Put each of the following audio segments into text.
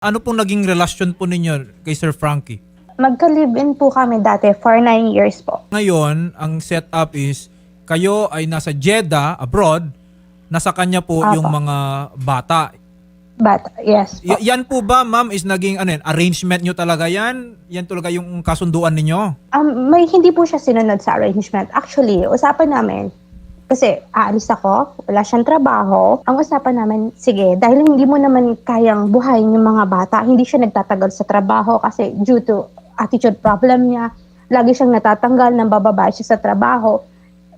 Ano pong naging relasyon po ninyo kay Sir Frankie? Magka-live-in po kami dati for 9 years po. Ngayon, ang setup is kayo ay nasa Jeddah, abroad, nasa kanya po Apo. yung mga bata. But yes po. Yan po ba, ma'am, is naging arrangement nyo talaga yan? Yan talaga yung kasunduan ninyo? May hindi po siya sinunod sa arrangement. Actually, usapan namin, kasi aalis ako, wala siyang trabaho. Ang usapan namin, sige, dahil hindi mo naman kayang buhayin yung mga bata, hindi siya nagtatagal sa trabaho kasi due to attitude problem niya, lagi siyang natatanggal, nang bababa siya sa trabaho.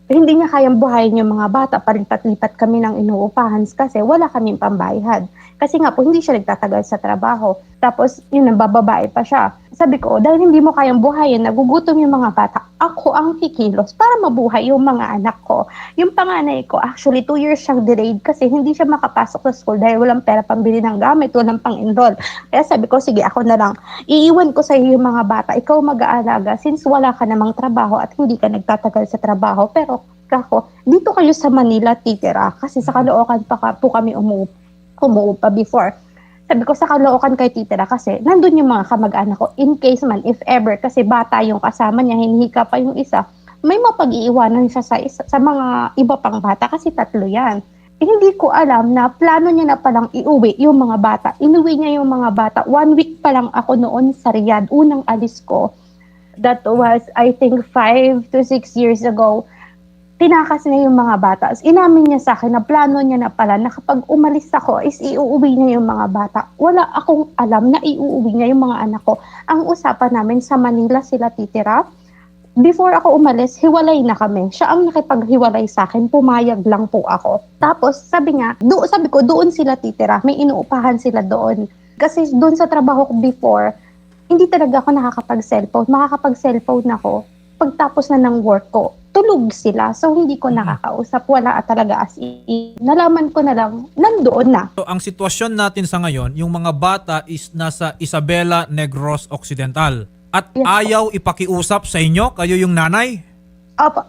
Hindi niya kayang buhayin yung mga bata, palipat-lipat kami ng inuupahan kasi wala kaming pambayad. Kasi nga po, hindi siya nagtatagal sa trabaho. Tapos, yun, nabababae pa siya. Sabi ko, dahil hindi mo kayang buhayin, nagugutom yung mga bata, ako ang kikilos para mabuhay yung mga anak ko. Yung panganay ko, actually, 2 years siyang delayed kasi hindi siya makapasok sa school dahil walang pera pambili ng gamit, walang pang-enroll. Kaya sabi ko, sige, ako na lang. Iiwan ko sa iyo yung mga bata, ikaw mag-aalaga since wala ka namang trabaho at hindi ka nagtatagal sa trabaho. Pero ako, dito kayo sa Manila titira kasi sa Caloocan pa po kami umuupa before. Sabi ko sa Caloocan kay titira kasi nandun yung mga kamag-anak ko in case man, if ever, kasi bata yung kasama niya, hinihika pa yung isa, may mapag-iiwanan siya sa mga iba pang bata kasi 3 yan. Hindi ko alam na plano niya na palang iuwi yung mga bata. Inuwi niya yung mga bata. 1 week pa lang ako noon sa Riyadh. Unang alis ko. That was, I think, 5 to 6 years ago. Tinakas niya yung mga bata. Inamin niya sa akin na plano niya na pala na kapag umalis ako is iuuwi niya yung mga bata. Wala akong alam na iuuwi niya yung mga anak ko. Ang usapan namin sa Manila sila titira. Before ako umalis, hiwalay na kami. Siya ang nakipaghiwalay sa akin, pumayag lang po ako. Tapos sabi ko doon sila titira, may inuupahan sila doon. Kasi doon sa trabaho ko before, hindi talaga ako nakakapag-cellphone. Makakapag-cellphone ako pagtapos na ng work ko. Tulog sila, so hindi ko nakakausap. Wala talaga as in. Nalaman ko na lang, nandoon na. So, ang sitwasyon natin sa ngayon, yung mga bata is nasa Isabela Negros Occidental. At Yes, ayaw ipakiusap sa inyo, kayo yung nanay? Opo.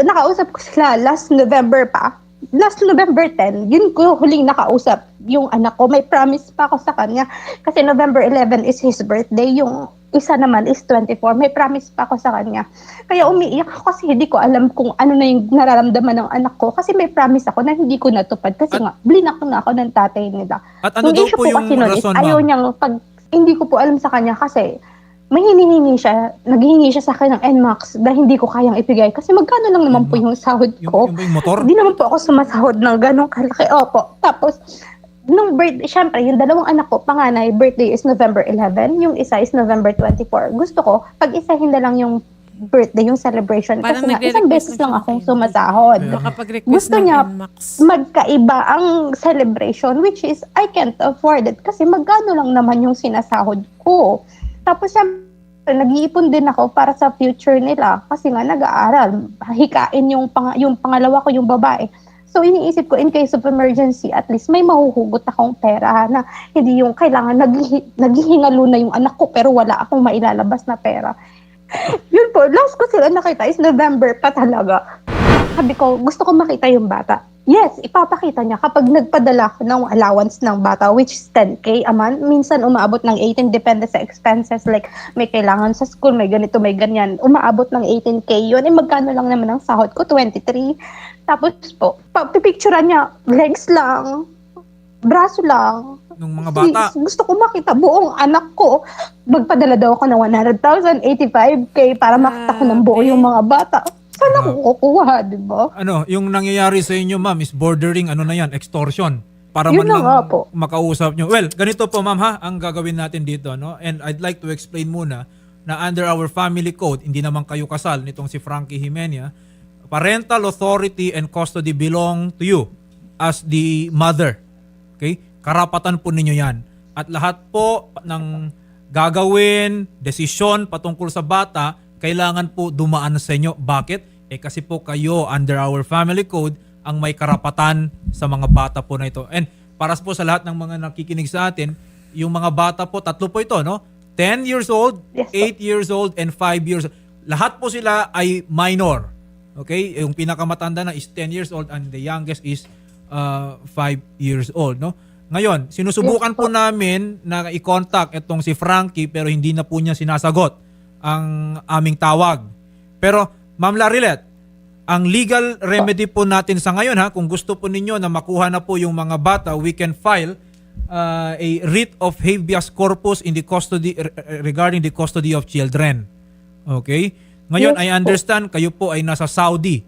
Nakausap ko sila last November pa. Last November 10, yun ko huling nakausap yung anak ko. May promise pa ako sa kanya. Kasi November 11 is his birthday. Yung isa naman is 24. May promise pa ako sa kanya. Kaya umiiyak ako kasi hindi ko alam kung ano na yung nararamdaman ng anak ko. Kasi may promise ako na hindi ko natupad. Kasi nga, blinak na ako ng tatay nila. At ano daw issue po yung kasi nun is rason, ayaw ma'am? niyang hindi ko po alam sa kanya kasi may hinihingi siya, naghihingi siya sa akin ng NMAX dahil hindi ko kayang ibigay. Kasi magkano lang naman po yung sahod ko. Yung ba yung motor? Hindi naman po ako sumasahod ng ganong kalaki. Opo. Tapos, nung birthday, syempre, yung dalawang anak ko, panganay, birthday is November 11, yung isa is November 24. Gusto ko, pag-isahin na lang yung birthday, yung celebration. Parang Kasi nga, isang beses lang akong sumasahod. Makapag-request Gusto ng niya NMAX. magkaiba ang celebration, which is, I can't afford it. Kasi magkano lang naman yung sinasahod ko. Tapos, syempre, nag-iipon din ako para sa future nila. Kasi nga, nag-aaral. Hikain yung pangalawa ko, yung babae. So, iniisip ko, in case of emergency, at least may mahuhugot akong pera na hindi yung kailangan naghihingalo na yung anak ko pero wala akong mailalabas na pera. Yun po, last ko sila nakita is November pa talaga. Sabi ko, gusto ko makita yung bata. Yes, ipapakita niya kapag nagpadala ko ng allowance ng bata, which is 10K a month. Minsan umaabot ng 18, depende sa expenses. Like, may kailangan sa school, may ganito, may ganyan. Umaabot ng 18K yun. Magkano lang naman ang sahod ko? 23. Tapos po, pipicturean niya, legs lang, braso lang. Nung mga bata? Gusto ko makita buong anak ko. Magpadala daw ako ng 100,000, 85K para makita ko ng buo yung mga bata. Saan ako kukuha, di ba? Ano, yung nangyayari sa inyo, ma'am, is bordering, extortion. Para Yun man lang na nga po. makausap nyo. Well, ganito po, ma'am, ha, ang gagawin natin dito, no? And I'd like to explain muna na under our family code, hindi naman kayo kasal nitong si Frankie Jimenia, parental authority and custody belong to you as the mother. Okay? Karapatan po ninyo yan. At lahat po ng gagawin, desisyon patungkol sa bata, kailangan po dumaan sa inyo. Bakit? Kasi po kayo under our family code ang may karapatan sa mga bata po na ito. And para po sa lahat ng mga nakikinig sa atin, yung mga bata po, 3 po ito, no? 10 years old, Yes, 8 years old, and 5 years old. Lahat po sila ay minor. Okay? Yung pinakamatanda na is 10 years old and the youngest is 5 years old, no? Ngayon, sinusubukan po namin na i-contact itong si Frankie pero hindi na po niya sinasagot ang aming tawag. Pero Ma'am Larilet, ang legal remedy po natin sa ngayon kung gusto po ninyo na makuha na po yung mga bata, we can file a writ of habeas corpus in the custody regarding the custody of children. Okay? Ngayon, Yes I po. understand kayo po ay nasa Saudi.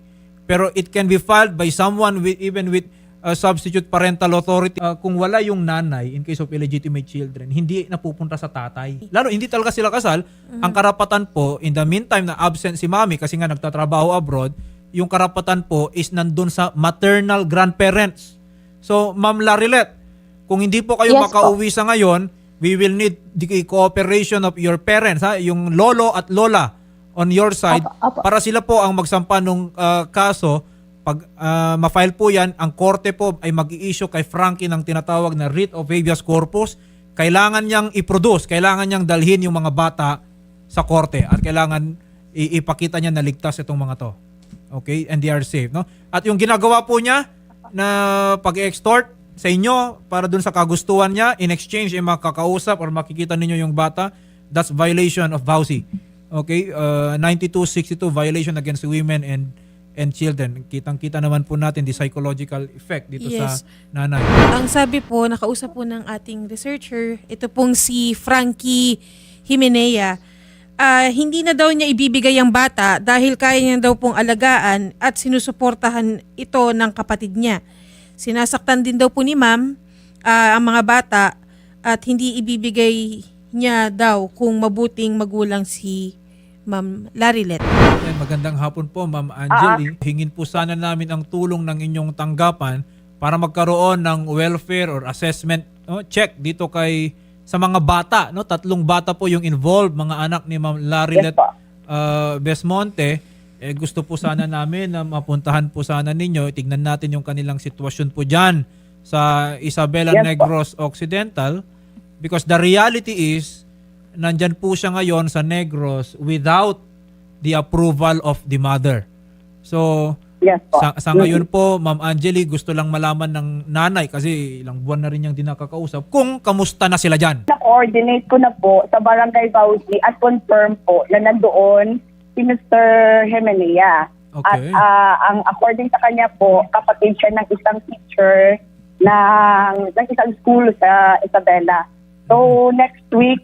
Pero it can be filed by someone with even with substitute parental authority. Kung wala yung nanay in case of illegitimate children, hindi napupunta sa tatay. Lalo hindi talaga sila kasal, ang karapatan po in the meantime na absent si mami kasi nga nagtatrabaho abroad, yung karapatan po is nandun sa maternal grandparents. So, Ma'am Larilet, kung hindi po kayo Yes makauwi sa ngayon, we will need the cooperation of your parents, yung lolo at lola on your side, Apo. para sila po ang magsampa ng kaso. Pag ma-file po yan, ang korte po ay mag-i-issue kay Frankie ng tinatawag na writ of habeas corpus. Kailangan niyang i-produce, kailangan niyang dalhin yung mga bata sa korte at kailangan ipakita niya na ligtas itong mga to. Okay? And they are safe. No? At yung ginagawa po niya na pag-extort sa inyo para dun sa kagustuhan niya, in exchange ay makakausap or makikita ninyo yung bata, that's violation of VAUSI. Okay? 9262 violation against women and children. Kitang-kita naman po natin the psychological effect dito Yes. sa nanay. Ang sabi po, nakausap po ng ating researcher, ito pong si Frankie Jimenea, hindi na daw niya ibibigay ang bata dahil kaya niya daw pong alagaan at sinusuportahan ito ng kapatid niya. Sinasaktan din daw po ni ma'am ang mga bata at hindi ibibigay niya daw kung mabuting magulang si Ma'am Larilet. Yan, magandang hapon po, Ma'am Angeli. Hingin po sana namin ang tulong ng inyong tanggapan para magkaroon ng welfare or assessment check dito sa mga bata. 3 bata po yung involved, mga anak ni Ma'am Larilet Besmonte. Gusto po sana namin na mapuntahan po sana ninyo. Tignan natin yung kanilang sitwasyon po dyan sa Isabela Negros Occidental. Because the reality is, nandyan po siya ngayon sa Negros without the approval of the mother. So, Yes po. sa ngayon po, Ma'am Angeli, gusto lang malaman ng nanay kasi ilang buwan na rin niyang di nakakausap kung kamusta na sila dyan. Na-coordinate ko na po sa Barangay Bausi at confirm po na nandoon si Mr. Jimenea. Okay. At ang according sa kanya po, kapatid siya ng isang teacher ng isang school sa Isabela. So next week,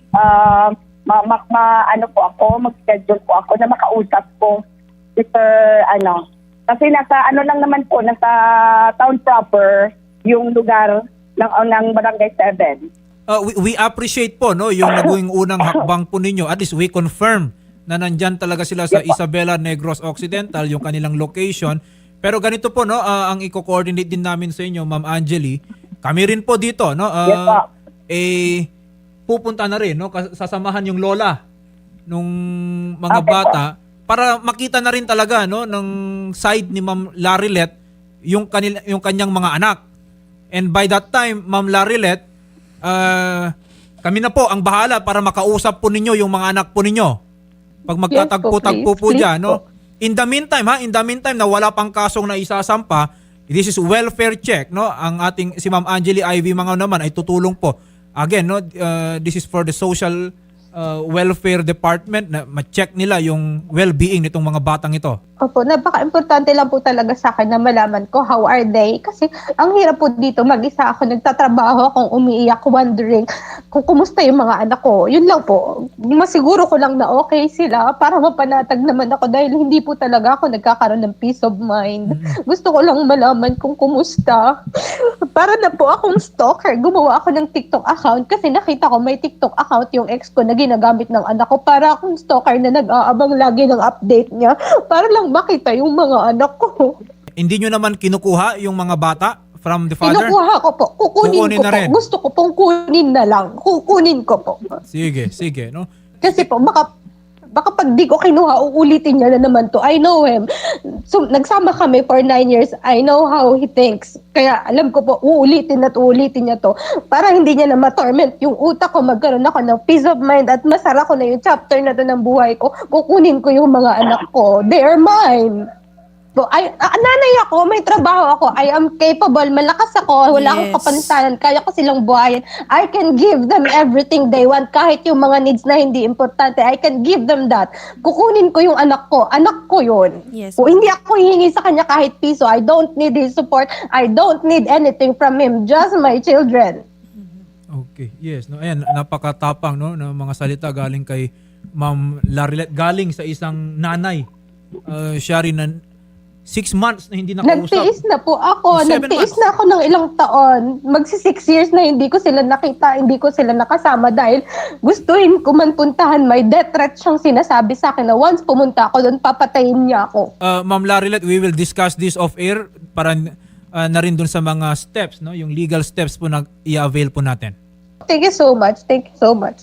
mag-schedule po ako na makausap po kasi nasa nasa town proper yung lugar ng Barangay 7. We appreciate po yung naging unang hakbang po ninyo. At least we confirm na nandyan talaga sila sa Isabela Negros Occidental, yung kanilang location. Pero ganito po, ang i-coordinate din namin sa inyo, Ma'am Angeli. Kami rin po dito, Yes po. pupunta na rin, sasamahan yung lola nung mga bata para makita na rin talaga ng side ni Ma'am Larilet yung kanyang mga anak. And by that time, Ma'am Larilet, kami na po ang bahala para makausap po ninyo yung mga anak po ninyo. Pag magtatagpo-tagpo po please dyan, po. In the meantime na wala pang kasong na isasampa, this is welfare check, Ang ating si Ma'am Angeli Ivy mga naman ay tutulong po. Again, this is for the social welfare department na ma-check nila yung well-being nitong mga batang ito. Opo, napaka-importante lang po talaga sa akin na malaman ko how are they. Kasi ang hirap po dito, mag-isa ako, nagtatrabaho akong umiiyak, wondering kung kumusta yung mga anak ko. Yun lang po. Masiguro ko lang na okay sila para mapanatag naman ako dahil hindi po talaga ako nagkakaroon ng peace of mind. Gusto ko lang malaman kung kumusta. Para na po akong stalker, gumawa ako ng TikTok account kasi nakita ko may TikTok account yung ex ko na ginagamit ng anak ko para akong stalker na nag-aabang lagi ng update niya para lang makita yung mga anak ko. Hindi nyo naman kinukuha yung mga bata from the father? Kinukuha ko po. Kukunin ko na po. rin. Gusto ko pong kunin na lang. Kukunin ko po. Sige. Kasi po, baka pag di ko kinuha, uulitin niya na naman to. I know him. So, nagsama kami for 9 years. I know how he thinks. Kaya alam ko po, uulitin niya to. Para hindi niya na ma-torment yung utak ko, magkaroon ako ng peace of mind at masara ko na yung chapter na to ng buhay ko. Kukunin ko yung mga anak ko. They are mine. po. Nanay ako, may trabaho ako, I am capable, malakas ako, wala akong Yes. kapansanan, kaya ko silang buhayin. I can give them everything they want, kahit yung mga needs na hindi importante, I can give them that. Kukunin ko yung anak ko yun. Yes. O hindi ako hihingi sa kanya kahit piso, I don't need his support, I don't need anything from him, just my children. Okay, yes. No, ayan, napakatapang no, ng mga salita galing kay Ma'am Larilet. Galing sa isang nanay. Siya rin na 6 months na hindi nakausap. Nagtiis na po ako. 7 Nagtiis months. na ako ng ilang taon. Magsi 6 years na hindi ko sila nakita, hindi ko sila nakasama dahil gustuhin ko man puntahan. May death threat siyang sinasabi sa akin na once pumunta ako doon, papatayin niya ako. Ma'am Larilet, we will discuss this off air para na rin dun sa mga steps, no, yung legal steps po na i-avail po natin. Thank you so much. Thank you so much.